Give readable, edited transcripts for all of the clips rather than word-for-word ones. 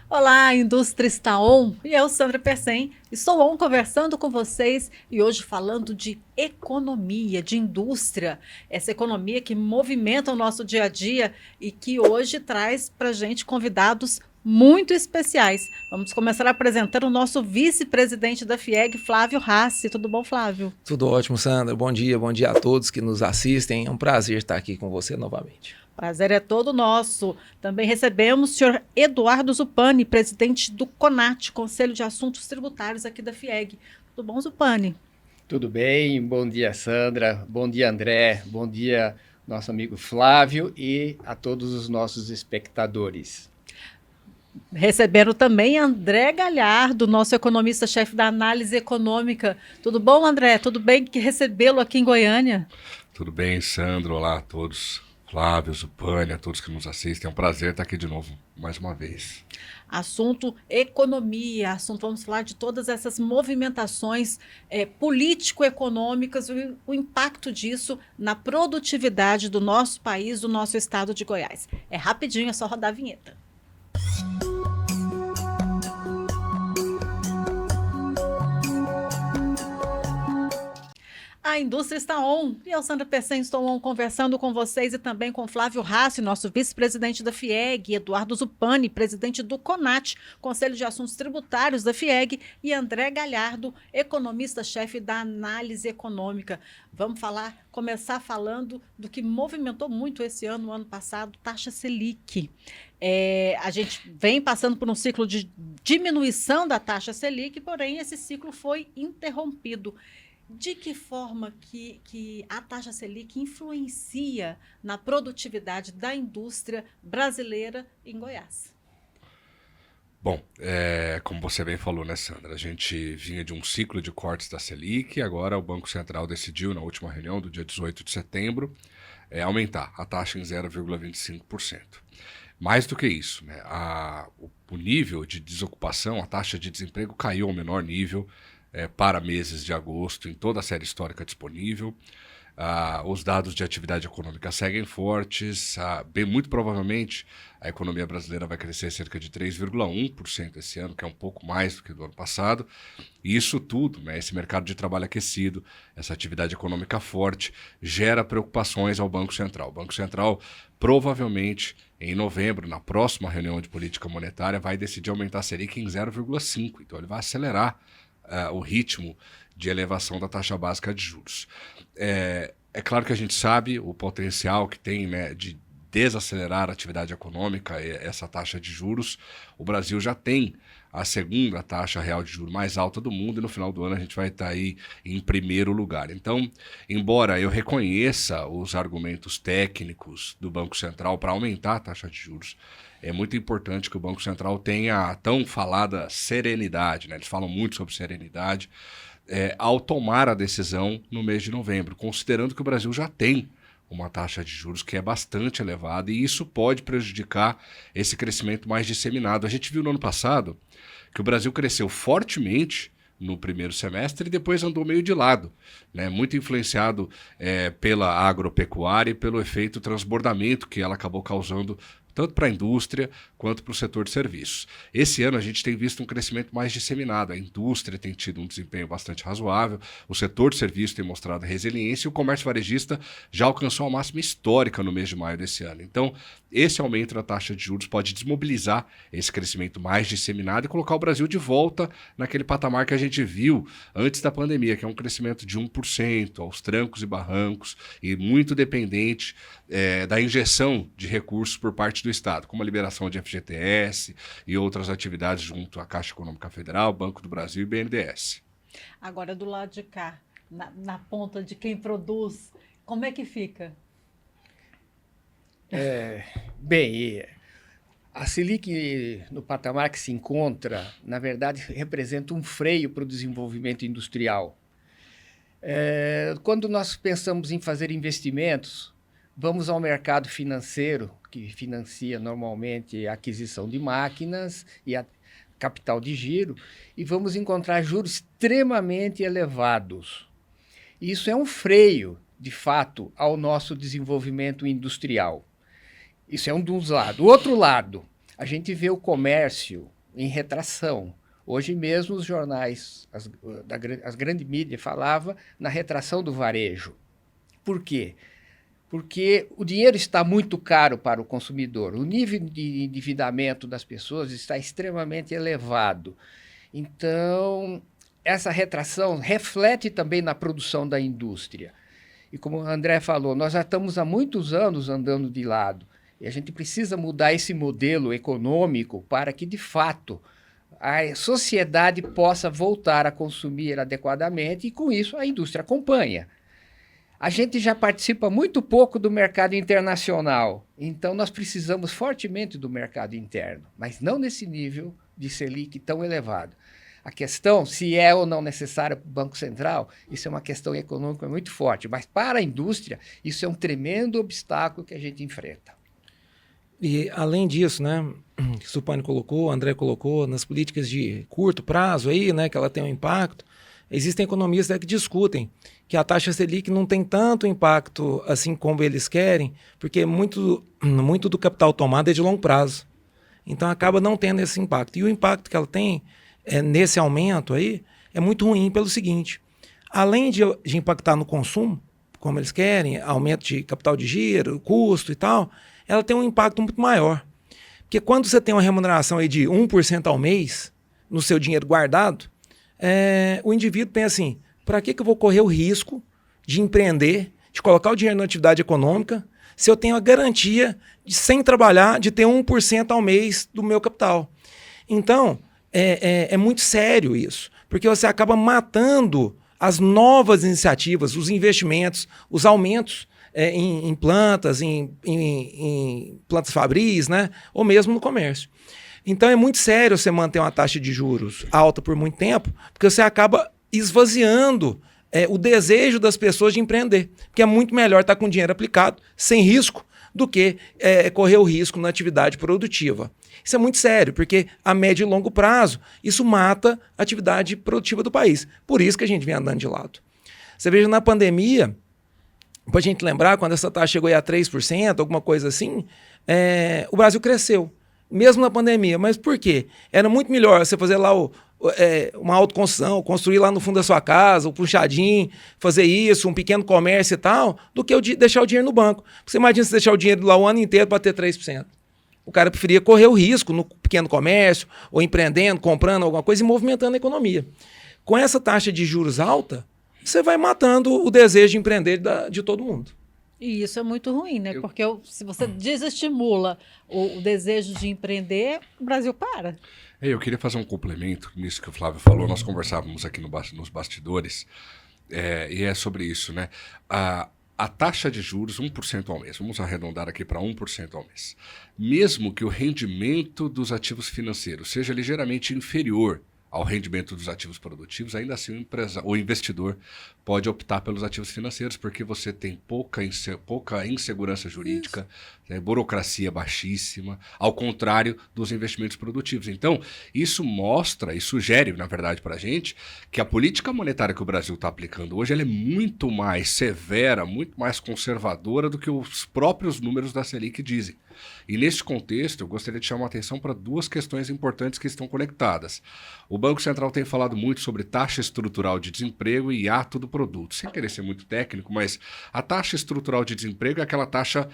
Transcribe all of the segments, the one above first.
Olá, a indústria está on e eu, Sandra Persen, estou on conversando com vocês e hoje falando de economia, de indústria, essa economia que movimenta o nosso dia a dia e que hoje traz para a gente convidados muito especiais. Vamos começar apresentando o nosso vice-presidente da FIEG, Flávio Rassi. Tudo bom, Flávio? Tudo ótimo, Sandra. Bom dia a todos que nos assistem. É um prazer estar aqui com você novamente. Prazer é todo nosso. Também recebemos o senhor Eduardo Zupani, presidente do CONAT, Conselho de Assuntos Tributários aqui da FIEG. Tudo bom, Zupani? Tudo bem, bom dia, Sandra, bom dia, André, bom dia, nosso amigo Flávio e a todos os nossos espectadores. Recebendo também André Galhardo, nosso economista-chefe da análise econômica. Tudo bom, André? Tudo bem que recebê-lo aqui em Goiânia? Tudo bem, Sandro? Olá a todos. Flávio, Zupani, a todos que nos assistem. É um prazer estar aqui de novo, mais uma vez. Assunto economia, vamos falar de todas essas movimentações político-econômicas, o impacto disso na produtividade do nosso país, do nosso estado de Goiás. É rapidinho, é só rodar a vinheta. A indústria está on e eu, Sandra Persen, estou on conversando com vocês e também com Flávio Rassi, nosso vice-presidente da FIEG, Eduardo Zupani, presidente do CONAT, Conselho de Assuntos Tributários da FIEG, e André Galhardo, economista-chefe da análise econômica. Vamos começar falando do que movimentou muito esse ano, o ano passado, taxa Selic. A gente vem passando por um ciclo de diminuição da taxa Selic, porém esse ciclo foi interrompido. De que forma que a taxa Selic influencia na produtividade da indústria brasileira em Goiás? Bom, como você bem falou, né, Sandra? A gente vinha de um ciclo de cortes da Selic e agora o Banco Central decidiu, na última reunião do dia 18 de setembro, aumentar a taxa em 0,25%. Mais do que isso, né, o nível de desocupação, a taxa de desemprego caiu ao menor nível para meses de agosto em toda a série histórica disponível. Os dados de atividade econômica seguem fortes. Muito provavelmente a economia brasileira vai crescer cerca de 3,1% esse ano, que é um pouco mais do que do ano passado. E isso tudo, né, esse mercado de trabalho aquecido, essa atividade econômica forte, gera preocupações ao Banco Central. O Banco Central provavelmente em novembro, na próxima reunião de política monetária, vai decidir aumentar a Selic em 0,5%. Então ele vai acelerar o ritmo de elevação da taxa básica de juros. É claro que a gente sabe o potencial que tem, né, de desacelerar a atividade econômica, essa taxa de juros. O Brasil já tem a segunda taxa real de juros mais alta do mundo e no final do ano a gente vai estar aí em primeiro lugar. Então, embora eu reconheça os argumentos técnicos do Banco Central para aumentar a taxa de juros, é muito importante que o Banco Central tenha a tão falada serenidade, né? Eles falam muito sobre serenidade, ao tomar a decisão no mês de novembro, considerando que o Brasil já tem uma taxa de juros que é bastante elevada e isso pode prejudicar esse crescimento mais disseminado. A gente viu no ano passado que o Brasil cresceu fortemente no primeiro semestre e depois andou meio de lado, né? Muito influenciado pela agropecuária e pelo efeito transbordamento que ela acabou causando tanto para a indústria quanto para o setor de serviços. Esse ano a gente tem visto um crescimento mais disseminado, a indústria tem tido um desempenho bastante razoável, o setor de serviços tem mostrado resiliência e o comércio varejista já alcançou a máxima histórica no mês de maio desse ano. Então, esse aumento da taxa de juros pode desmobilizar esse crescimento mais disseminado e colocar o Brasil de volta naquele patamar que a gente viu antes da pandemia, que é um crescimento de 1%, aos trancos e barrancos, e muito dependente da injeção de recursos por parte do Estado, como a liberação de FGTS e outras atividades junto à Caixa Econômica Federal, Banco do Brasil e BNDES. Agora, do lado de cá, na ponta de quem produz, como é que fica? Bem, a Selic, no patamar que se encontra, na verdade, representa um freio para o desenvolvimento industrial. Quando nós pensamos em fazer investimentos, vamos ao mercado financeiro, que financia normalmente a aquisição de máquinas e a capital de giro, e vamos encontrar juros extremamente elevados. Isso é um freio, de fato, ao nosso desenvolvimento industrial. Isso é um dos lados. O outro lado, a gente vê o comércio em retração. Hoje mesmo os jornais, as grandes mídias falavam na retração do varejo. Por quê? Porque o dinheiro está muito caro para o consumidor. O nível de endividamento das pessoas está extremamente elevado. Então, essa retração reflete também na produção da indústria. E como o André falou, nós já estamos há muitos anos andando de lado. E a gente precisa mudar esse modelo econômico para que, de fato, a sociedade possa voltar a consumir adequadamente e, com isso, a indústria acompanha. A gente já participa muito pouco do mercado internacional, então nós precisamos fortemente do mercado interno, mas não nesse nível de Selic tão elevado. A questão, se é ou não necessário para o Banco Central, isso é uma questão econômica muito forte, mas para a indústria, isso é um tremendo obstáculo que a gente enfrenta. E, além disso, né, que o Supani colocou, o André colocou, nas políticas de curto prazo, aí, né, que ela tem um impacto, existem economistas que discutem que a taxa Selic não tem tanto impacto assim como eles querem, porque muito do capital tomado é de longo prazo. Então, acaba não tendo esse impacto. E o impacto que ela tem nesse aumento aí é muito ruim pelo seguinte: além de impactar no consumo, como eles querem, aumento de capital de giro, custo e tal, ela tem um impacto muito maior. Porque quando você tem uma remuneração aí de 1% ao mês no seu dinheiro guardado, o indivíduo pensa assim: para que eu vou correr o risco de empreender, de colocar o dinheiro na atividade econômica, se eu tenho a garantia de, sem trabalhar, de ter 1% ao mês do meu capital? Então, é muito sério isso, porque você acaba matando as novas iniciativas, os investimentos, os aumentos em plantas, em plantas fabris, né? Ou mesmo no comércio. Então é muito sério você manter uma taxa de juros alta por muito tempo, porque você acaba esvaziando o desejo das pessoas de empreender, porque é muito melhor estar com dinheiro aplicado, sem risco, do que correr o risco na atividade produtiva. Isso é muito sério, porque a médio e longo prazo, isso mata a atividade produtiva do país. Por isso que a gente vem andando de lado. Você veja, na pandemia, para a gente lembrar, quando essa taxa chegou aí a 3%, alguma coisa assim, o Brasil cresceu, mesmo na pandemia. Mas por quê? Era muito melhor você fazer lá uma autoconstrução, construir lá no fundo da sua casa, o puxadinho, fazer isso, um pequeno comércio e tal, do que deixar o dinheiro no banco. Você imagina se deixar o dinheiro lá o ano inteiro para ter 3%. O cara preferia correr o risco no pequeno comércio, ou empreendendo, comprando alguma coisa e movimentando a economia. Com essa taxa de juros alta, você vai matando o desejo de empreender de todo mundo. E isso é muito ruim, né? Porque se você desestimula o desejo de empreender, o Brasil para. Eu queria fazer um complemento nisso que o Flávio falou. Nós conversávamos aqui nos bastidores, e é sobre isso, né? A taxa de juros, 1% ao mês, vamos arredondar aqui para 1% ao mês. Mesmo que o rendimento dos ativos financeiros seja ligeiramente inferior ao rendimento dos ativos produtivos, ainda assim o investidor pode optar pelos ativos financeiros, porque você tem pouca insegurança jurídica, burocracia baixíssima, ao contrário dos investimentos produtivos. Então, isso mostra e sugere, na verdade, para a gente, que a política monetária que o Brasil está aplicando hoje ela é muito mais severa, muito mais conservadora do que os próprios números da Selic dizem. E nesse contexto, eu gostaria de chamar a atenção para duas questões importantes que estão conectadas. O Banco Central tem falado muito sobre taxa estrutural de desemprego e hiato do produto. Sem querer ser muito técnico, mas a taxa estrutural de desemprego é aquela taxa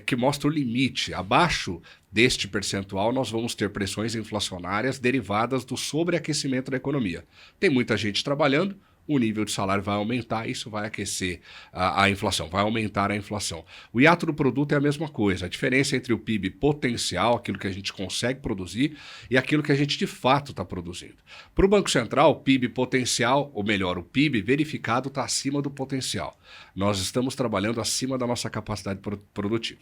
que mostra o limite. Abaixo deste percentual, nós vamos ter pressões inflacionárias derivadas do sobreaquecimento da economia. Tem muita gente trabalhando, o nível de salário vai aumentar, isso vai aquecer a inflação, vai aumentar a inflação. O hiato do produto é a mesma coisa, a diferença entre o PIB potencial, aquilo que a gente consegue produzir, e aquilo que a gente de fato está produzindo. Para o Banco Central, o PIB potencial, ou melhor, o PIB verificado está acima do potencial. Nós estamos trabalhando acima da nossa capacidade produtiva.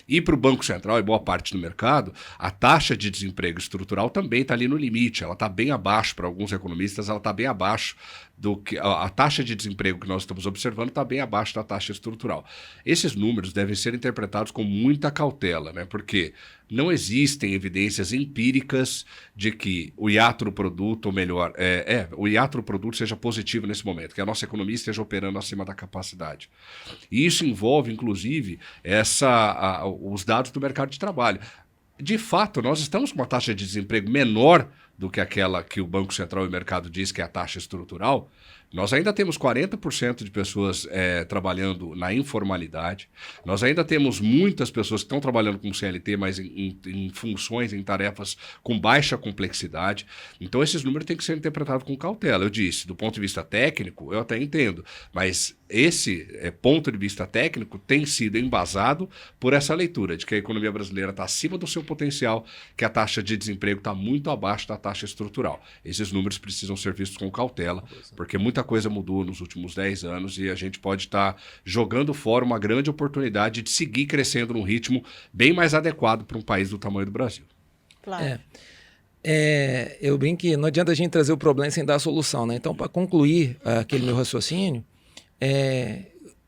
E para o Banco Central e boa parte do mercado, a taxa de desemprego estrutural também está ali no limite, ela está bem abaixo, para alguns economistas, ela está bem abaixo do que a taxa de desemprego que nós estamos observando está bem abaixo da taxa estrutural. Esses números devem ser interpretados com muita cautela, né? Porque não existem evidências empíricas de que o hiato do produto, ou melhor, o hiato do produto seja positivo nesse momento, que a nossa economia esteja operando acima da capacidade. E isso envolve, inclusive, os dados do mercado de trabalho. de fato, nós estamos com uma taxa de desemprego menor do que aquela que o Banco Central e o mercado diz que é a taxa estrutural. Nós ainda temos 40% de pessoas trabalhando na informalidade. Nós ainda temos muitas pessoas que estão trabalhando com CLT, mas em funções, em tarefas com baixa complexidade. Então, esses números têm que ser interpretados com cautela. Eu disse, do ponto de vista técnico, eu até entendo, mas esse ponto de vista técnico tem sido embasado por essa leitura de que a economia brasileira está acima do seu potencial, que a taxa de desemprego está muito abaixo da taxa estrutural. Esses números precisam ser vistos com cautela, porque muita coisa mudou nos últimos 10 anos e a gente pode estar jogando fora uma grande oportunidade de seguir crescendo num ritmo bem mais adequado para um país do tamanho do Brasil. Claro. Eu brinco que não adianta a gente trazer o problema sem dar a solução, né? Então, para concluir aquele meu raciocínio,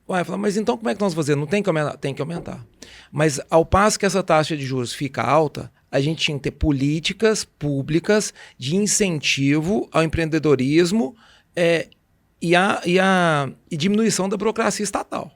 mas então como é que nós vamos fazer? Não tem que aumentar? Tem que aumentar. Mas ao passo que essa taxa de juros fica alta, a gente tinha que ter políticas públicas de incentivo ao empreendedorismo e diminuição da burocracia estatal.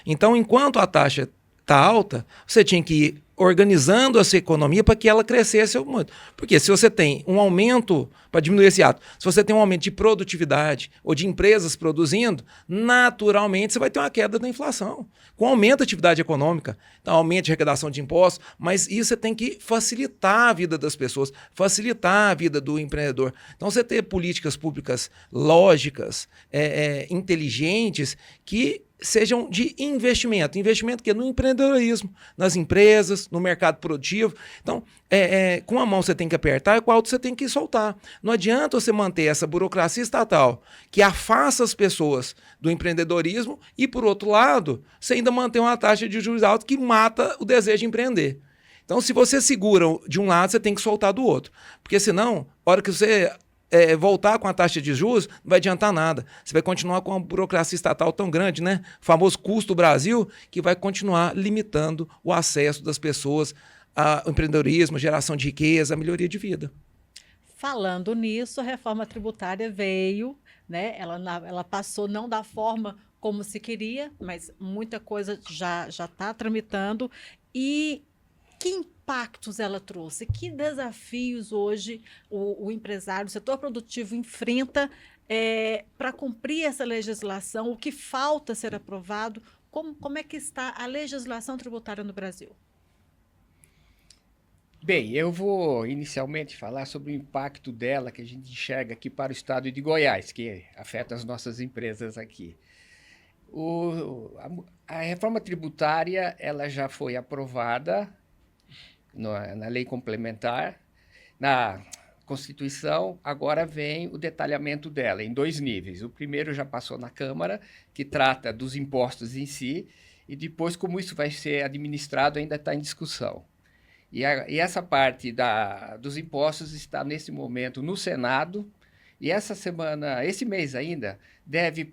Então, enquanto a taxa está alta, você tinha que ir organizando essa economia para que ela crescesse muito. Porque se você tem um aumento, para diminuir esse ato, se você tem um aumento de produtividade ou de empresas produzindo, naturalmente você vai ter uma queda da inflação, com aumento da atividade econômica, então aumento de arrecadação de impostos, mas isso você tem que facilitar a vida das pessoas, facilitar a vida do empreendedor. Então você ter políticas públicas lógicas, inteligentes, que sejam de investimento que é no empreendedorismo, nas empresas, no mercado produtivo. Então, com a mão você tem que apertar e com a outra você tem que soltar. Não adianta você manter essa burocracia estatal que afasta as pessoas do empreendedorismo e, por outro lado, você ainda mantém uma taxa de juros alta que mata o desejo de empreender. Então, se você segura de um lado, você tem que soltar do outro. Porque senão, a hora que você voltar com a taxa de juros, não vai adiantar nada. Você vai continuar com uma burocracia estatal tão grande, né? O famoso custo Brasil, que vai continuar limitando o acesso das pessoas ao empreendedorismo, geração de riqueza, a melhoria de vida. Falando nisso, a reforma tributária veio, né? Ela passou não da forma como se queria, mas muita coisa já está tramitando. E que impactos ela trouxe? Que desafios hoje o empresário, o setor produtivo enfrenta para cumprir essa legislação? O que falta ser aprovado? Como é que está a legislação tributária no Brasil? Bem, eu vou inicialmente falar sobre o impacto dela que a gente enxerga aqui para o estado de Goiás, que afeta as nossas empresas aqui. A reforma tributária ela já foi aprovada na lei complementar, na Constituição. Agora vem o detalhamento dela em 2 níveis. O primeiro já passou na Câmara, que trata dos impostos em si, e depois como isso vai ser administrado ainda está em discussão. E essa parte dos impostos está nesse momento no Senado, e esse mês ainda, deve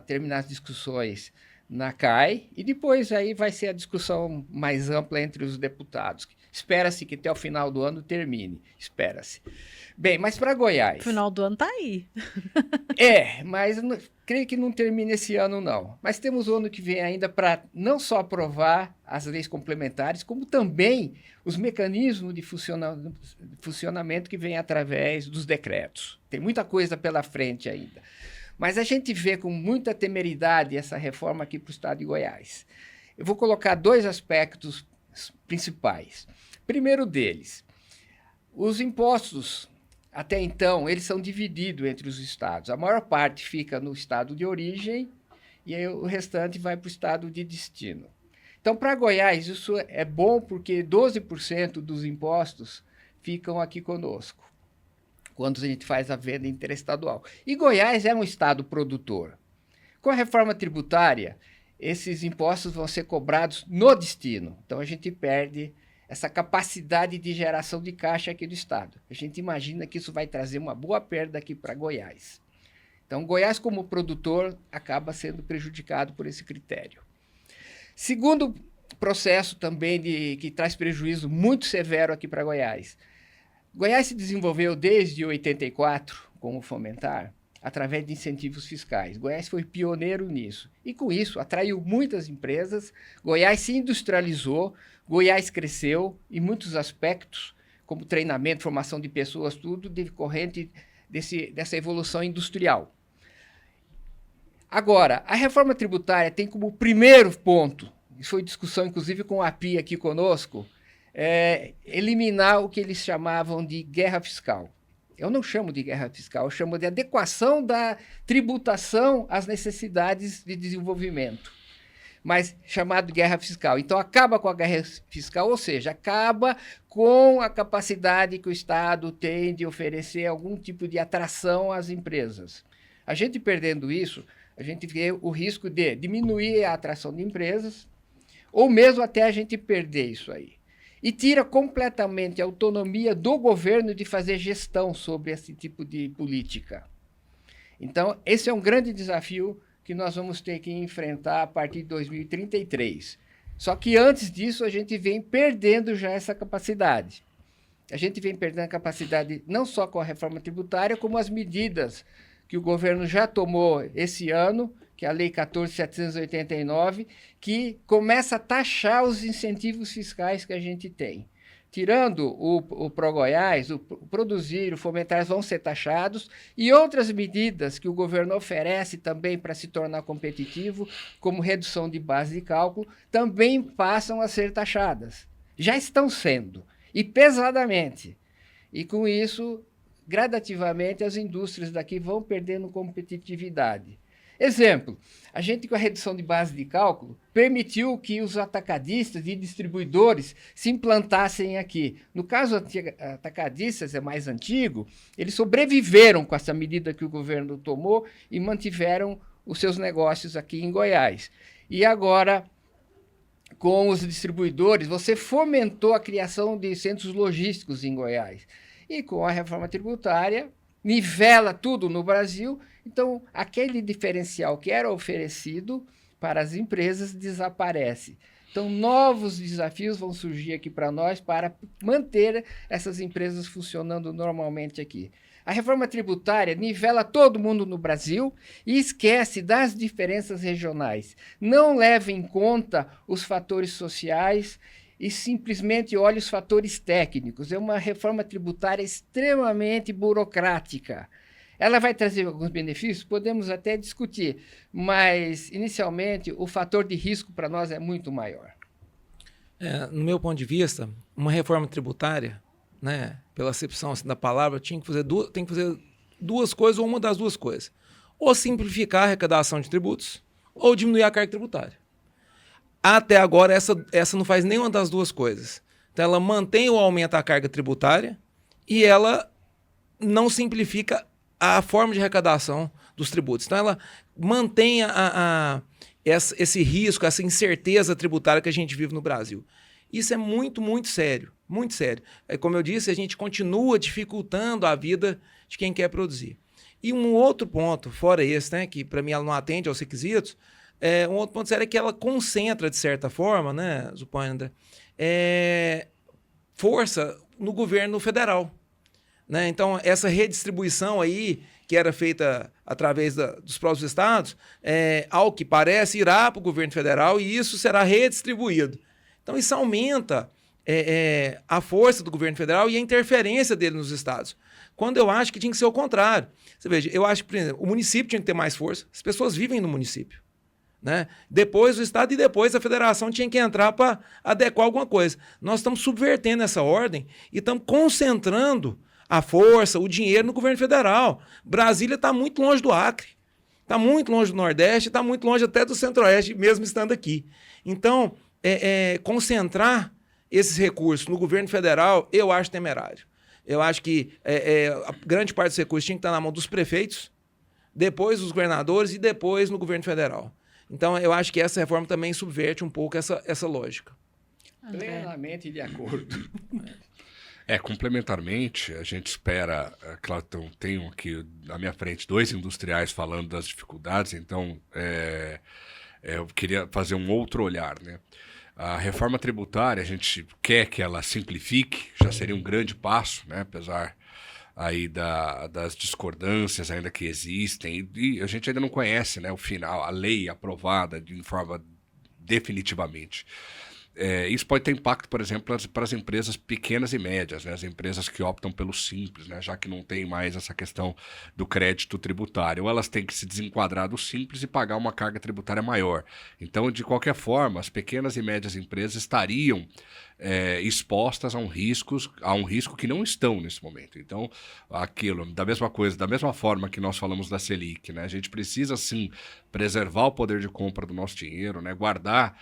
terminar as discussões na CAI, e depois aí vai ser a discussão mais ampla entre os deputados. Espera-se que até o final do ano termine, espera-se. Bem, mas para Goiás... O final do ano está aí. Mas creio que não termina esse ano, não. Mas temos o ano que vem ainda para não só aprovar as leis complementares, como também os mecanismos de funcionamento que vêm através dos decretos. Tem muita coisa pela frente ainda. Mas a gente vê com muita temeridade essa reforma aqui para o estado de Goiás. Eu vou colocar 2 aspectos principais. Primeiro deles, os impostos, até então, eles são divididos entre os estados. A maior parte fica no estado de origem e aí o restante vai para o estado de destino. Então, para Goiás, isso é bom porque 12% dos impostos ficam aqui conosco, quando a gente faz a venda interestadual. E Goiás é um estado produtor. Com a reforma tributária, esses impostos vão ser cobrados no destino. Então, a gente perde essa capacidade de geração de caixa aqui do estado. A gente imagina que isso vai trazer uma boa perda aqui para Goiás. Então, Goiás, como produtor, acaba sendo prejudicado por esse critério. Segundo processo também que traz prejuízo muito severo aqui para Goiás. Goiás se desenvolveu desde 84 com o Fomentar, através de incentivos fiscais. Goiás foi pioneiro nisso. E com isso, atraiu muitas empresas. Goiás se industrializou, Goiás cresceu em muitos aspectos, como treinamento, formação de pessoas, tudo decorrente dessa evolução industrial. Agora, a reforma tributária tem como primeiro ponto, isso foi discussão inclusive com a API aqui conosco, eliminar o que eles chamavam de guerra fiscal. Eu não chamo de guerra fiscal, eu chamo de adequação da tributação às necessidades de desenvolvimento, mas chamado de guerra fiscal. Então, acaba com a guerra fiscal, ou seja, acaba com a capacidade que o Estado tem de oferecer algum tipo de atração às empresas. A gente perdendo isso, a gente vê o risco de diminuir a atração de empresas, ou mesmo até a gente perder isso aí. E tira completamente a autonomia do governo de fazer gestão sobre esse tipo de política. Então, esse é um grande desafio que nós vamos ter que enfrentar a partir de 2033. Só que antes disso, a gente vem perdendo já essa capacidade. A gente vem perdendo a capacidade não só com a reforma tributária, como as medidas que o governo já tomou esse ano, que é a Lei 14.789, que começa a taxar os incentivos fiscais que a gente tem. Tirando o Progoiás, o Produzir, o Fomentar vão ser taxados, e outras medidas que o governo oferece também para se tornar competitivo, como redução de base de cálculo, também passam a ser taxadas. Já estão sendo, e pesadamente. E com isso, gradativamente, as indústrias daqui vão perdendo competitividade. Exemplo, a gente com a redução de base de cálculo permitiu que os atacadistas e distribuidores se implantassem aqui. No caso atacadistas, é mais antigo, eles sobreviveram com essa medida que o governo tomou e mantiveram os seus negócios aqui em Goiás. E agora, com os distribuidores, você fomentou a criação de centros logísticos em Goiás. E com a reforma tributária, nivela tudo no Brasil, então aquele diferencial que era oferecido para as empresas desaparece. Então, novos desafios vão surgir aqui para nós para manter essas empresas funcionando normalmente aqui. A reforma tributária nivela todo mundo no Brasil e esquece das diferenças regionais. Não leva em conta os fatores sociais e simplesmente olha os fatores técnicos. É uma reforma tributária extremamente burocrática. Ela vai trazer alguns benefícios? Podemos até discutir, mas, inicialmente, o fator de risco para nós é muito maior. No meu ponto de vista, uma reforma tributária, né, pela acepção assim, da palavra, tem que fazer duas coisas ou uma das duas coisas. Ou simplificar a arrecadação de tributos, ou diminuir a carga tributária. Até agora, essa não faz nenhuma das duas coisas. Então, ela mantém ou aumenta a carga tributária e ela não simplifica a forma de arrecadação dos tributos. Então, ela mantém esse risco, essa incerteza tributária que a gente vive no Brasil. Isso é muito, muito sério, muito sério. Como eu disse, a gente continua dificultando a vida de quem quer produzir. E um outro ponto, fora esse, né, que para mim ela não atende aos requisitos, um outro ponto sério é que ela concentra, de certa forma, né, Zupani, força no governo federal. Né? Então, essa redistribuição aí, que era feita através dos próprios estados, ao que parece, irá para o governo federal e isso será redistribuído. Então, isso aumenta a força do governo federal e a interferência dele nos estados. Quando eu acho que tinha que ser o contrário. Você veja, eu acho que, por exemplo, o município tinha que ter mais força, as pessoas vivem no município. Né? Depois o Estado e depois a federação tinha que entrar para adequar alguma coisa. Nós estamos subvertendo essa ordem e estamos concentrando a força, o dinheiro no governo federal. Brasília está muito longe do Acre, está muito longe do Nordeste, está muito longe até do Centro-Oeste, mesmo estando aqui. Então, concentrar esses recursos no governo federal, eu acho temerário. Eu acho que a grande parte dos recursos tinha que estar na mão dos prefeitos, depois dos governadores e depois no governo federal. Então, eu acho que essa reforma também subverte um pouco essa lógica. Plenamente de acordo. Complementarmente, a gente espera, claro, tenho aqui na minha frente 2 industriais falando das dificuldades, então eu queria fazer um outro olhar, né? A reforma tributária, a gente quer que ela simplifique, já seria um grande passo, né? Apesar aí das discordâncias ainda que existem, e a gente ainda não conhece, né, o final, a lei aprovada de forma definitivamente. Isso pode ter impacto, por exemplo, para as empresas pequenas e médias, né? As empresas que optam pelo simples, né? Já que não tem mais essa questão do crédito tributário. Ou elas têm que se desenquadrar do simples e pagar uma carga tributária maior. Então, de qualquer forma, as pequenas e médias empresas estariam expostas a um risco que não estão nesse momento. Então, da mesma forma que nós falamos da Selic, né? A gente precisa, sim, preservar o poder de compra do nosso dinheiro, né? Guardar,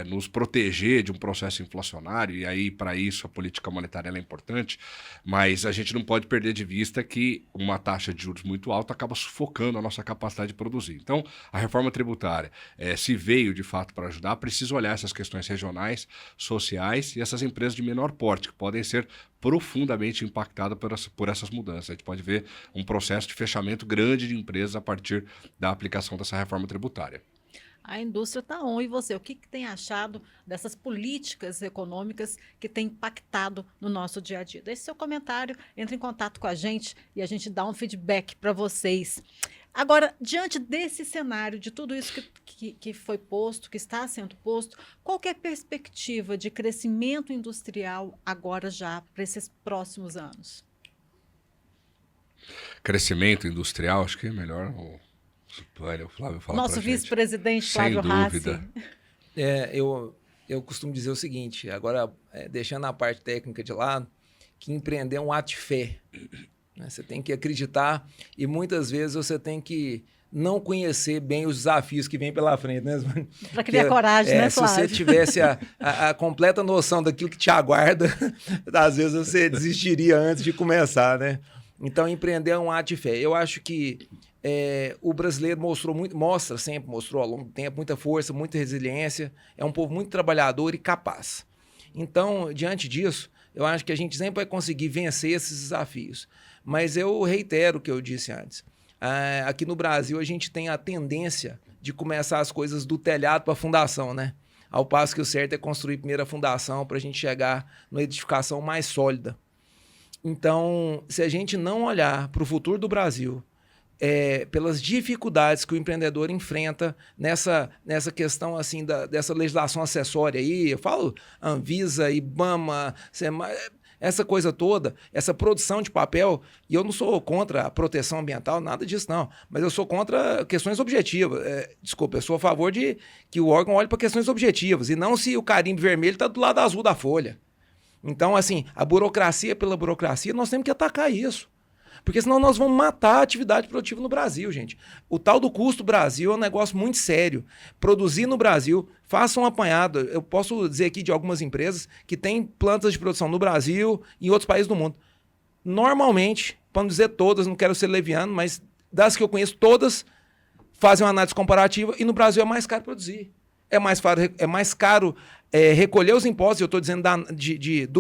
nos proteger de um processo inflacionário, e aí, para isso, a política monetária é importante, mas a gente não pode perder de vista que uma taxa de juros muito alta acaba sufocando a nossa capacidade de produzir. Então, a reforma tributária, se veio, de fato, para ajudar, precisa olhar essas questões regionais, sociais e essas empresas de menor porte, que podem ser profundamente impactadas por essas mudanças. A gente pode ver um processo de fechamento grande de empresas a partir da aplicação dessa reforma tributária. A indústria está on. E você, o que tem achado dessas políticas econômicas que têm impactado no nosso dia a dia? Deixe seu comentário, entre em contato com a gente e a gente dá um feedback para vocês. Agora, diante desse cenário, de tudo isso que foi posto, que está sendo posto, qual que é a perspectiva de crescimento industrial agora já para esses próximos anos? Crescimento industrial, acho que é melhor o Flávio falar. Nosso vice-presidente Flávio Sem Hassi. dúvida. Eu costumo dizer o seguinte, agora, deixando a parte técnica de lado, que empreender é um ato de fé. Né? Você tem que acreditar e muitas vezes você tem que não conhecer bem os desafios que vêm pela frente. Né? Para criar coragem, né, se Flávio? você tivesse a completa noção daquilo que te aguarda, às vezes você desistiria antes de começar, né? Então, empreender é um ato de fé. Eu acho que o brasileiro mostrou ao longo do tempo muita força, muita resiliência. É um povo muito trabalhador e capaz. Então, diante disso, eu acho que a gente sempre vai conseguir vencer esses desafios. Mas eu reitero o que eu disse antes. Aqui no Brasil, a gente tem a tendência de começar as coisas do telhado para a fundação, né? Ao passo que o certo é construir primeiro a fundação para a gente chegar numa edificação mais sólida. Então, se a gente não olhar para o futuro do Brasil, pelas dificuldades que o empreendedor enfrenta nessa questão assim dessa legislação acessória aí, eu falo Anvisa, IBAMA, essa coisa toda, essa produção de papel, e eu não sou contra a proteção ambiental, nada disso não, mas eu sou contra questões objetivas. Desculpa, eu sou a favor de que o órgão olhe para questões objetivas, e não se o carimbo vermelho está do lado azul da folha. Então, assim, a burocracia pela burocracia, nós temos que atacar isso. Porque senão nós vamos matar a atividade produtiva no Brasil, gente. O tal do custo Brasil é um negócio muito sério. Produzir no Brasil, faça um apanhado. Eu posso dizer aqui de algumas empresas que têm plantas de produção no Brasil e em outros países do mundo. Normalmente, para não dizer todas, não quero ser leviano, mas das que eu conheço, todas fazem uma análise comparativa e no Brasil é mais caro produzir. É mais caro recolher os impostos, eu estou dizendo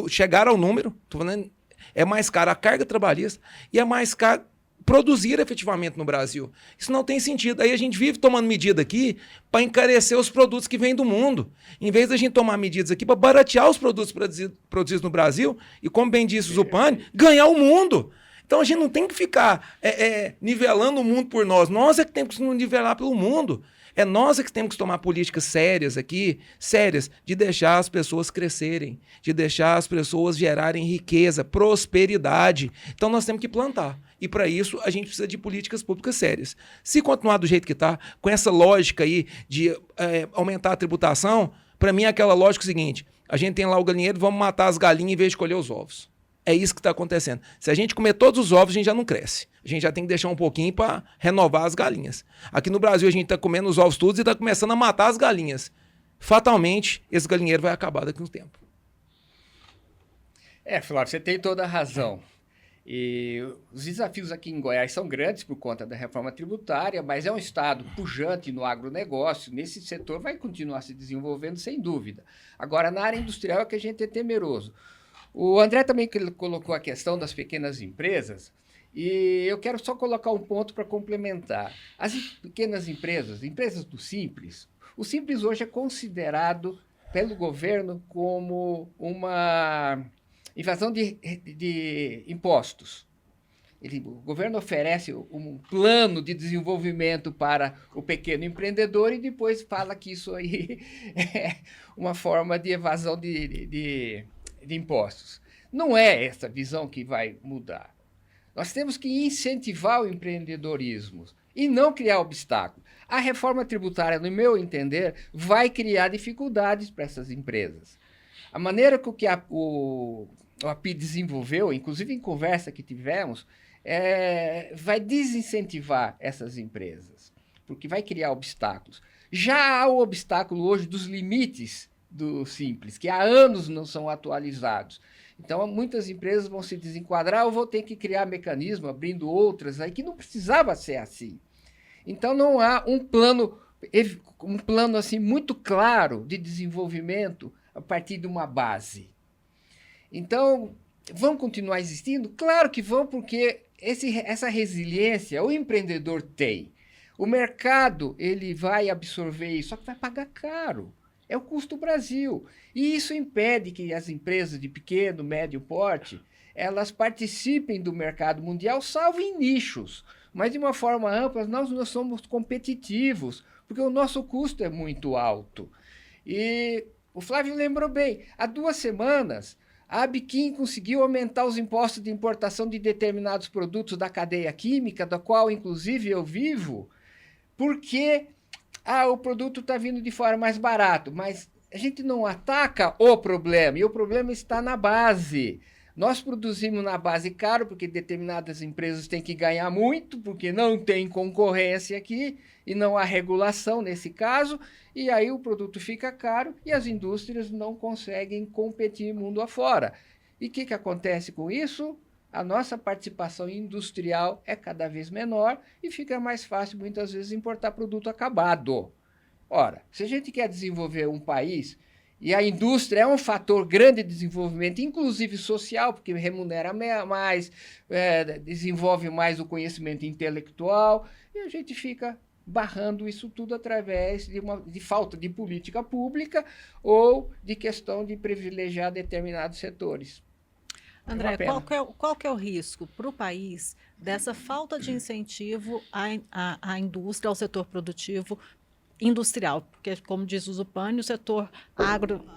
chegar ao número, estou falando, é mais caro a carga trabalhista e é mais caro produzir efetivamente no Brasil. Isso não tem sentido. Aí a gente vive tomando medida aqui para encarecer os produtos que vêm do mundo. Em vez da gente tomar medidas aqui para baratear os produtos produzidos no Brasil e, como bem disse o Zupani, ganhar o mundo. Então a gente não tem que ficar nivelando o mundo por nós. Nós é que temos que nos nivelar pelo mundo. É nós que temos que tomar políticas sérias aqui, sérias, de deixar as pessoas crescerem, de deixar as pessoas gerarem riqueza, prosperidade. Então nós temos que plantar. E para isso a gente precisa de políticas públicas sérias. Se continuar do jeito que está, com essa lógica aí de aumentar a tributação, para mim é aquela lógica seguinte, a gente tem lá o galinheiro, vamos matar as galinhas em vez de colher os ovos. É isso que está acontecendo. Se a gente comer todos os ovos, a gente já não cresce. A gente já tem que deixar um pouquinho para renovar as galinhas. Aqui no Brasil, a gente está comendo os ovos todos e está começando a matar as galinhas. Fatalmente, esse galinheiro vai acabar daqui a um tempo. Flávio, você tem toda a razão. E os desafios aqui em Goiás são grandes por conta da reforma tributária, mas é um estado pujante no agronegócio. Nesse setor vai continuar se desenvolvendo, sem dúvida. Agora, na área industrial é que a gente é temeroso. O André também colocou a questão das pequenas empresas, e eu quero só colocar um ponto para complementar. As pequenas empresas do Simples, o Simples hoje é considerado pelo governo como uma invasão de impostos. O governo oferece um plano de desenvolvimento para o pequeno empreendedor e depois fala que isso aí é uma forma de evasão de impostos. Não é essa visão que vai mudar. Nós temos que incentivar o empreendedorismo e não criar obstáculos. A reforma tributária, no meu entender, vai criar dificuldades para essas empresas. A maneira com que o API desenvolveu, inclusive em conversa que tivemos, vai desincentivar essas empresas, porque vai criar obstáculos. Já há o obstáculo hoje dos limites do Simples, que há anos não são atualizados. Então, muitas empresas vão se desenquadrar ou vão ter que criar mecanismo, abrindo outras aí, que não precisava ser assim. Então, não há um plano assim, muito claro de desenvolvimento a partir de uma base. Então, vão continuar existindo? Claro que vão, porque essa resiliência o empreendedor tem. O mercado ele vai absorver isso, só que vai pagar caro. É o custo Brasil. E isso impede que as empresas de pequeno, médio porte, elas participem do mercado mundial, salvo em nichos. Mas, de uma forma ampla, nós não somos competitivos, porque o nosso custo é muito alto. E o Flávio lembrou bem, há 2 semanas, a Abiquim conseguiu aumentar os impostos de importação de determinados produtos da cadeia química, da qual, inclusive, eu vivo, porque o produto está vindo de fora mais barato, mas a gente não ataca o problema, e o problema está na base. Nós produzimos na base caro, porque determinadas empresas têm que ganhar muito, porque não tem concorrência aqui, e não há regulação nesse caso, e aí o produto fica caro e as indústrias não conseguem competir mundo afora. E o que acontece com isso? A nossa participação industrial é cada vez menor e fica mais fácil, muitas vezes, importar produto acabado. Ora, se a gente quer desenvolver um país, e a indústria é um fator grande de desenvolvimento, inclusive social, porque remunera mais, desenvolve mais o conhecimento intelectual, e a gente fica barrando isso tudo através de falta de política pública ou de questão de privilegiar determinados setores. André, qual que é o risco para o país dessa falta de incentivo à indústria, ao setor produtivo industrial? Porque, como diz o Zupani, o setor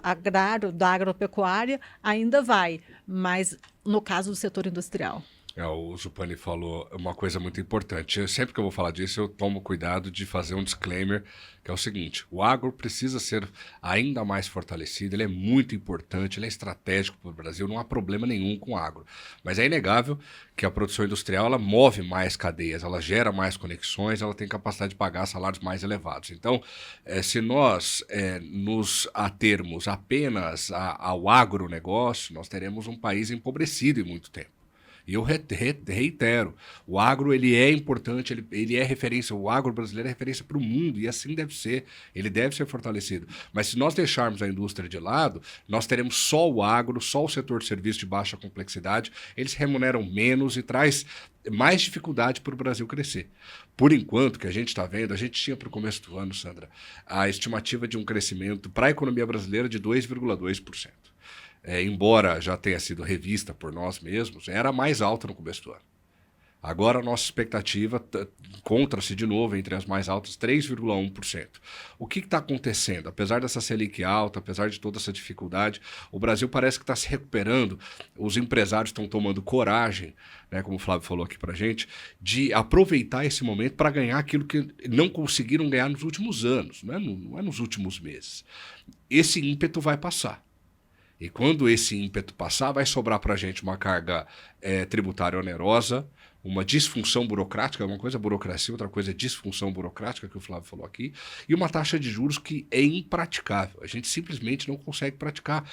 agrário, da agropecuária ainda vai, mas no caso do setor industrial. O Zupani falou uma coisa muito importante. Sempre que eu vou falar disso, eu tomo cuidado de fazer um disclaimer, que é o seguinte: o agro precisa ser ainda mais fortalecido, ele é muito importante, ele é estratégico para o Brasil, não há problema nenhum com o agro. Mas é inegável que a produção industrial ela move mais cadeias, ela gera mais conexões, ela tem capacidade de pagar salários mais elevados. Então, se nós nos atermos apenas ao agronegócio, nós teremos um país empobrecido em muito tempo. E eu reitero, o agro ele é importante, ele é referência, o agro brasileiro é referência para o mundo e assim deve ser, ele deve ser fortalecido. Mas se nós deixarmos a indústria de lado, nós teremos só o agro, só o setor de serviço de baixa complexidade, eles remuneram menos e traz mais dificuldade para o Brasil crescer. Por enquanto, que a gente está vendo, a gente tinha para o começo do ano, Sandra, a estimativa de um crescimento para a economia brasileira de 2,2%. Embora já tenha sido revista por nós mesmos, era mais alta no começo do ano. Agora a nossa expectativa encontra-se de novo entre as mais altas, 3,1%. O que está acontecendo? Apesar dessa Selic alta, apesar de toda essa dificuldade, o Brasil parece que está se recuperando, os empresários estão tomando coragem, né, como o Flávio falou aqui para a gente, de aproveitar esse momento para ganhar aquilo que não conseguiram ganhar nos últimos anos, não é nos últimos meses. Esse ímpeto vai passar. E quando esse ímpeto passar, vai sobrar para a gente uma carga tributária onerosa, uma disfunção burocrática, uma coisa é burocracia, outra coisa é disfunção burocrática, que o Flávio falou aqui, e uma taxa de juros que é impraticável. A gente simplesmente não consegue praticar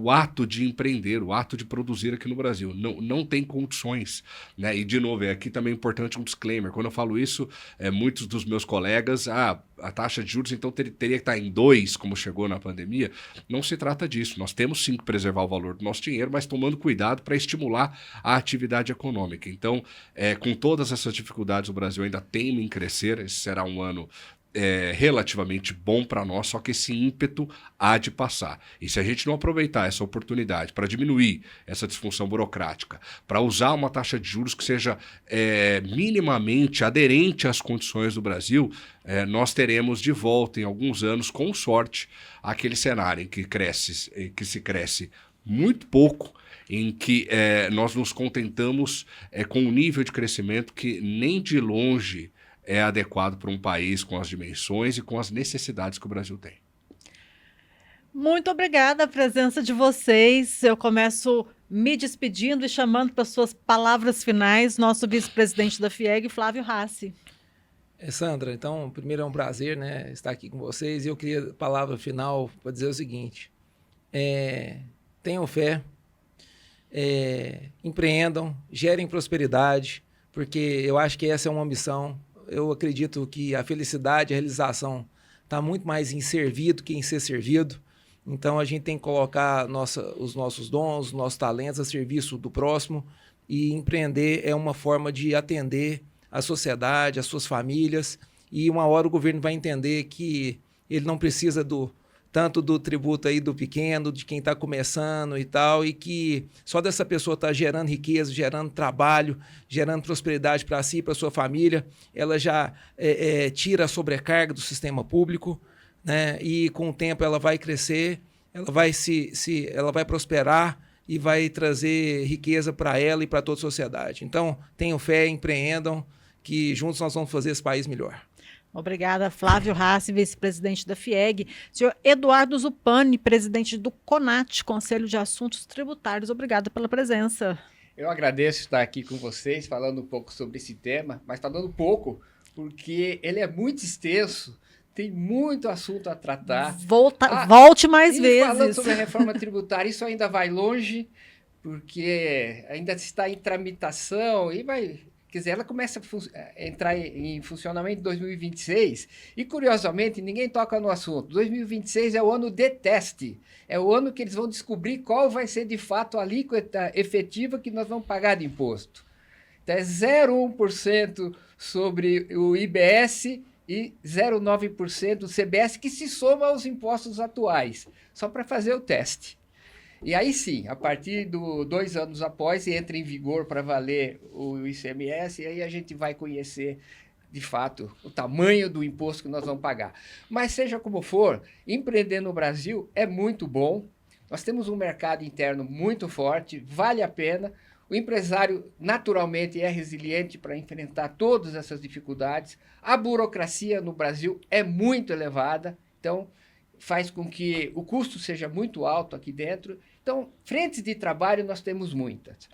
o ato de empreender, o ato de produzir aqui no Brasil. Não tem condições. Né? E, de novo, aqui também é importante um disclaimer. Quando eu falo isso, muitos dos meus colegas, a taxa de juros, então, teria que estar em 2, como chegou na pandemia. Não se trata disso. Nós temos, sim, que preservar o valor do nosso dinheiro, mas tomando cuidado para estimular a atividade econômica. Então, com todas essas dificuldades, o Brasil ainda teima em crescer. Esse será um ano relativamente bom para nós, só que esse ímpeto há de passar. E se a gente não aproveitar essa oportunidade para diminuir essa disfunção burocrática, para usar uma taxa de juros que seja minimamente aderente às condições do Brasil, nós teremos de volta em alguns anos, com sorte, aquele cenário em que se cresce muito pouco, em que nós nos contentamos com um nível de crescimento que nem de longe é adequado para um país com as dimensões e com as necessidades que o Brasil tem. Muito obrigada a presença de vocês. Eu começo me despedindo e chamando para suas palavras finais nosso vice-presidente da FIEG, Flávio Hassi. Sandra, então, primeiro é um prazer, né, estar aqui com vocês. E eu queria, palavra final, para dizer o seguinte: tenham fé, empreendam, gerem prosperidade, porque eu acho que essa é uma missão. Eu acredito que a felicidade, a realização está muito mais em servir do que em ser servido. Então, a gente tem que colocar os nossos dons, os nossos talentos a serviço do próximo, e empreender é uma forma de atender a sociedade, as suas famílias, e uma hora o governo vai entender que ele não precisa tanto do tributo aí do pequeno, de quem está começando e tal, e que só dessa pessoa estar gerando riqueza, gerando trabalho, gerando prosperidade para si e para sua família, ela já tira a sobrecarga do sistema público, né? E com o tempo ela vai crescer, ela vai prosperar e vai trazer riqueza para ela e para toda a sociedade. Então, tenham fé, empreendam, que juntos nós vamos fazer esse país melhor. Obrigada, Flávio Hassi, vice-presidente da FIEG. Senhor Eduardo Zuppani, presidente do CONAT, Conselho de Assuntos Tributários. Obrigada pela presença. Eu agradeço estar aqui com vocês, falando um pouco sobre esse tema, mas está dando pouco, porque ele é muito extenso, tem muito assunto a tratar. Volte mais vezes. Falando sobre a reforma tributária, isso ainda vai longe, porque ainda está em tramitação e vai... Quer dizer, ela começa a entrar em funcionamento em 2026 e, curiosamente, ninguém toca no assunto. 2026 é o ano de teste. É o ano que eles vão descobrir qual vai ser, de fato, a alíquota efetiva que nós vamos pagar de imposto. Então, é 0,1% sobre o IBS e 0,9% do CBS, que se soma aos impostos atuais, só para fazer o teste. E aí sim, a partir do 2 anos após, entra em vigor para valer o ICMS, e aí a gente vai conhecer, de fato, o tamanho do imposto que nós vamos pagar. Mas seja como for, empreender no Brasil é muito bom, nós temos um mercado interno muito forte, vale a pena, o empresário naturalmente é resiliente para enfrentar todas essas dificuldades, a burocracia no Brasil é muito elevada, então faz com que o custo seja muito alto aqui dentro. Então, frentes de trabalho nós temos muitas.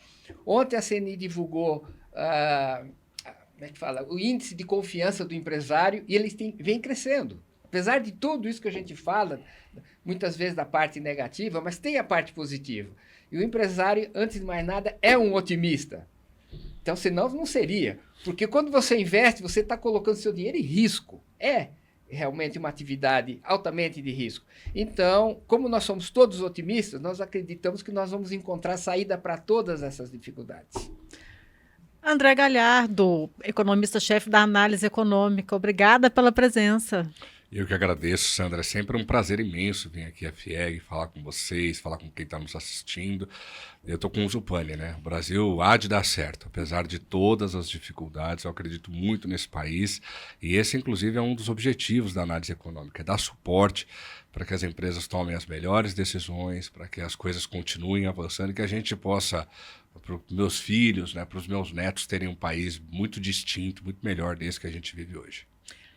Ontem a CNI divulgou o índice de confiança do empresário e ele vem crescendo. Apesar de tudo isso que a gente fala, muitas vezes da parte negativa, mas tem a parte positiva. E o empresário, antes de mais nada, é um otimista. Então, senão não seria. Porque quando você investe, você está colocando seu dinheiro em risco. É realmente uma atividade altamente de risco. Então, como nós somos todos otimistas, nós acreditamos que nós vamos encontrar saída para todas essas dificuldades. André Galhardo, economista-chefe da Análise Econômica, obrigada pela presença. Eu que agradeço, Sandra. É sempre um prazer imenso vir aqui à FIEG, falar com vocês, falar com quem está nos assistindo. Eu estou com o Zuppani, né? O Brasil há de dar certo, apesar de todas as dificuldades. Eu acredito muito nesse país e esse, inclusive, é um dos objetivos da análise econômica, é dar suporte para que as empresas tomem as melhores decisões, para que as coisas continuem avançando e que a gente possa, para os meus filhos, né, para os meus netos, terem um país muito distinto, muito melhor desse que a gente vive hoje.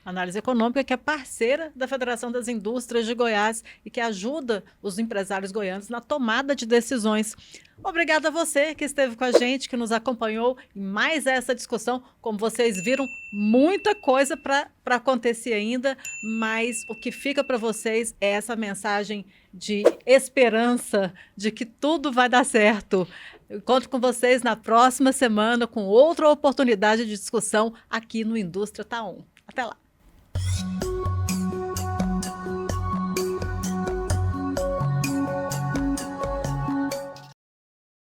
Análise Econômica, que é parceira da Federação das Indústrias de Goiás e que ajuda os empresários goianos na tomada de decisões. Obrigada a você que esteve com a gente, que nos acompanhou em mais essa discussão. Como vocês viram, muita coisa para acontecer ainda, mas o que fica para vocês é essa mensagem de esperança, de que tudo vai dar certo. Eu encontro com vocês na próxima semana com outra oportunidade de discussão aqui no Indústria Tá On. Até lá!